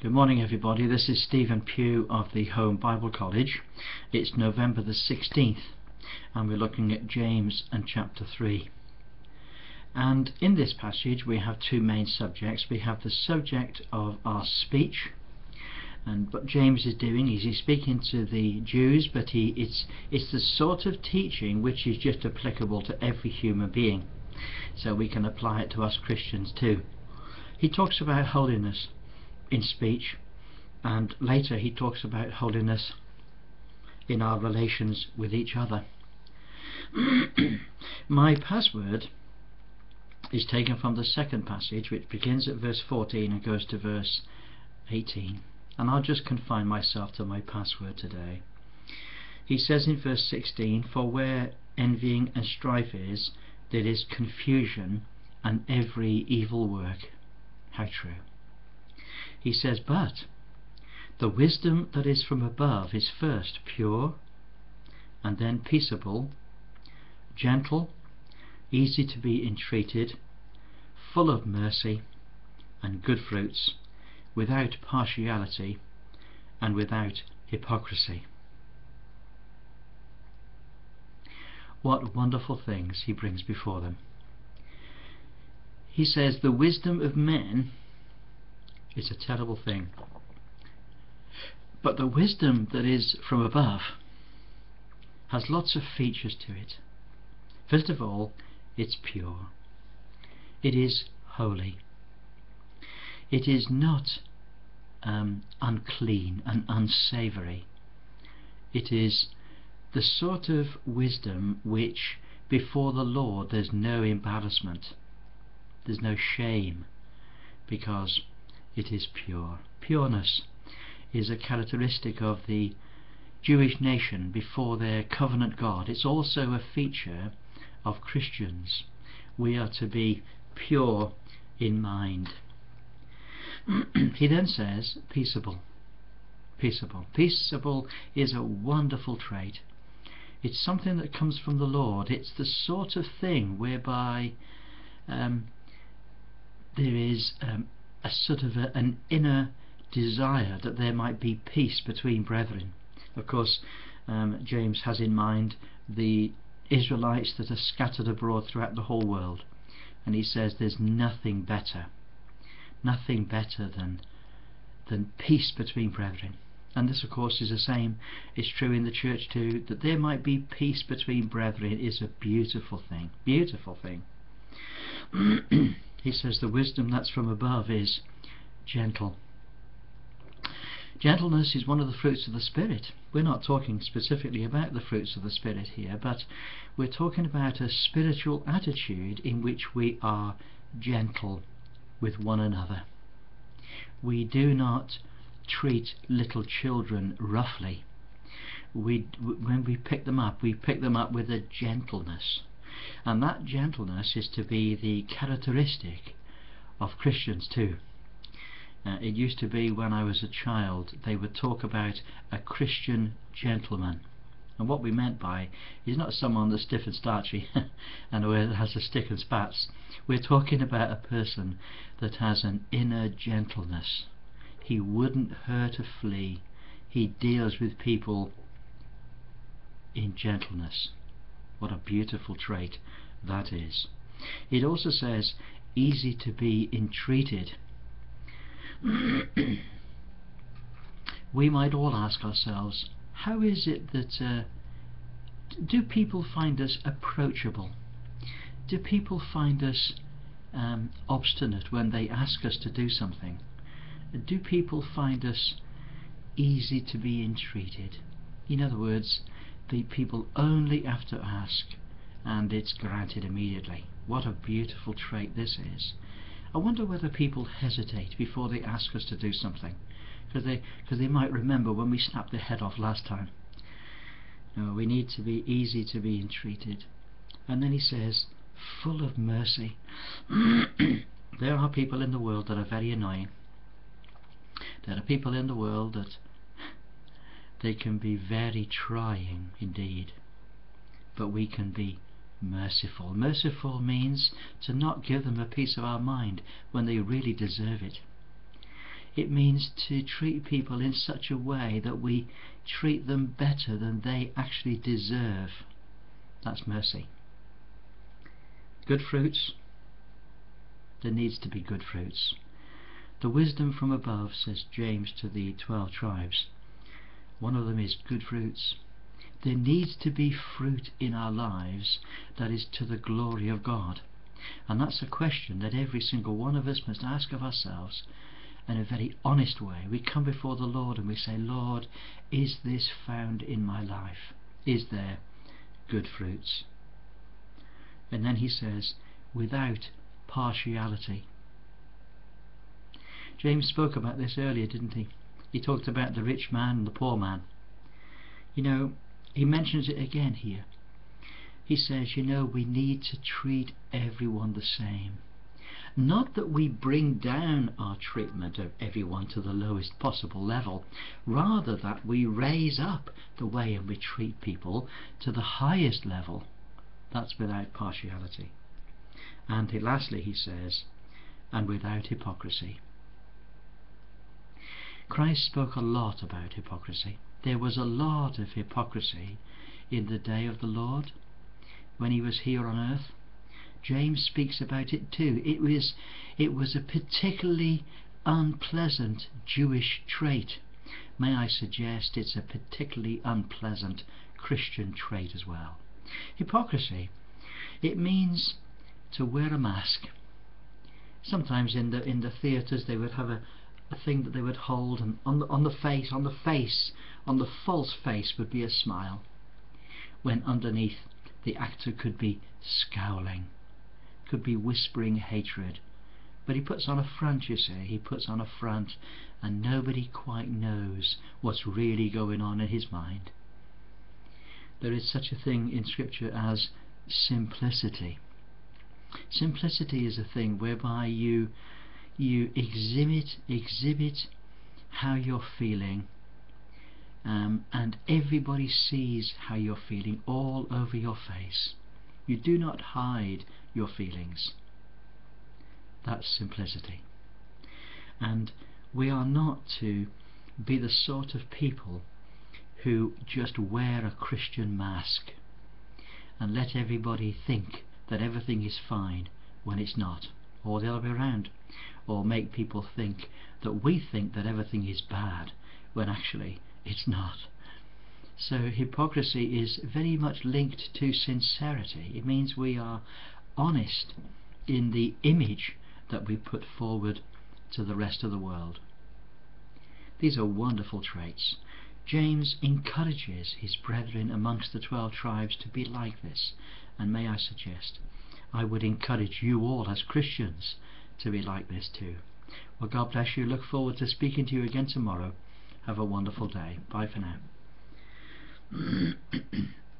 Good morning everybody, this is Stephen Pugh of the Home Bible College. It's November the 16th and we're looking at James and chapter 3. And in this passage we have two main subjects. We have the subject of our speech, and what James is doing is he's speaking to the Jews, but it's the sort of teaching which is just applicable to every human being, so we can apply it to us Christians too. He talks about holiness in speech, and later he talks about holiness in our relations with each other. My password is taken from the second passage, which begins at verse 14 and goes to verse 18, and I'll just confine myself to my password today. He says in verse 16, "For where envying and strife is, there is confusion and every evil work." How true. He says, "But the wisdom that is from above is first pure, and then peaceable, gentle, easy to be entreated, full of mercy and good fruits, without partiality and without hypocrisy." What wonderful things he brings before them. He says the wisdom of men is a terrible thing, but the wisdom that is from above has lots of features to it. First of all, it's pure. It is holy. It is not unclean and unsavoury. It is the sort of wisdom which before the Lord there's no embarrassment, there's no shame, because it is pure. Pureness is a characteristic of the Jewish nation before their covenant God. It's also a feature of Christians. We are to be pure in mind. He then says peaceable. Peaceable. Peaceable is a wonderful trait. It's something that comes from the Lord. It's the sort of thing whereby there is a sort of an inner desire that there might be peace between brethren. Of course, James has in mind the Israelites that are scattered abroad throughout the whole world, and he says there's nothing better than peace between brethren. And this of course is the same, it's true in the church too, that there might be peace between brethren is a beautiful thing, beautiful thing. He says the wisdom that's from above is gentle. Gentleness is one of the fruits of the Spirit. We're not talking specifically about the fruits of the Spirit here, but we're talking about a spiritual attitude in which we are gentle with one another. We do not treat little children roughly. When we pick them up with a gentleness. And that gentleness is to be the characteristic of Christians too. It used to be when I was a child, they would talk about a Christian gentleman. And what we meant by is not someone that's stiff and starchy and has a stick and spats. We're talking about a person that has an inner gentleness. He wouldn't hurt a flea. He deals with people in gentleness. What a beautiful trait that is. It also says easy to be entreated. We might all ask ourselves, how is it that do people find us approachable? Do people find us obstinate when they ask us to do something? Do people find us easy to be entreated? In other words, the people only have to ask and it's granted immediately. What a beautiful trait this is. I wonder whether people hesitate before they ask us to do something, because they might remember when we snapped their head off last time. No, we need to be easy to be entreated. And then he says full of mercy. There are people in the world that are very annoying. There are people in the world that they can be very trying indeed, but we can be merciful. Merciful means to not give them a piece of our mind when they really deserve it. It means to treat people in such a way that we treat them better than they actually deserve. That's mercy. Good fruits. There needs to be good fruits. The wisdom from above, says James to the 12 tribes, one of them is good fruits. There needs to be fruit in our lives that is to the glory of God. And that's a question that every single one of us must ask of ourselves in a very honest way. We come before the Lord and we say, Lord, is this found in my life? Is there good fruits? And then he says, without partiality. James spoke about this earlier, didn't he? He talked about the rich man and the poor man. You know, he mentions it again here. He says, you know, we need to treat everyone the same. Not that we bring down our treatment of everyone to the lowest possible level, rather that we raise up the way in which we treat people to the highest level. That's without partiality. And lastly, he says, and without hypocrisy. Christ spoke a lot about hypocrisy. There was a lot of hypocrisy in the day of the Lord when he was here on earth. James speaks about it too. It was a particularly unpleasant Jewish trait. May I suggest it's a particularly unpleasant Christian trait as well. Hypocrisy. It means to wear a mask. Sometimes in the theatres they would have a thing that they would hold, and on the false face would be a smile, when underneath the actor could be scowling, could be whispering hatred. But he puts on a front, you see, he puts on a front, and nobody quite knows what's really going on in his mind. There is such a thing in Scripture as simplicity. Simplicity is a thing whereby you exhibit how you're feeling, and everybody sees how you're feeling all over your face. You do not hide your feelings. That's simplicity. And we are not to be the sort of people who just wear a Christian mask and let everybody think that everything is fine when it's not, or the other way around, or make people think that we think that everything is bad when actually it's not. So hypocrisy is very much linked to sincerity. It means we are honest in the image that we put forward to the rest of the world. These are wonderful traits. James encourages his brethren amongst the 12 tribes to be like this, and may I suggest, I would encourage you all as Christians to be like this too. Well, God bless you. Look forward to speaking to you again tomorrow. Have a wonderful day. Bye for now.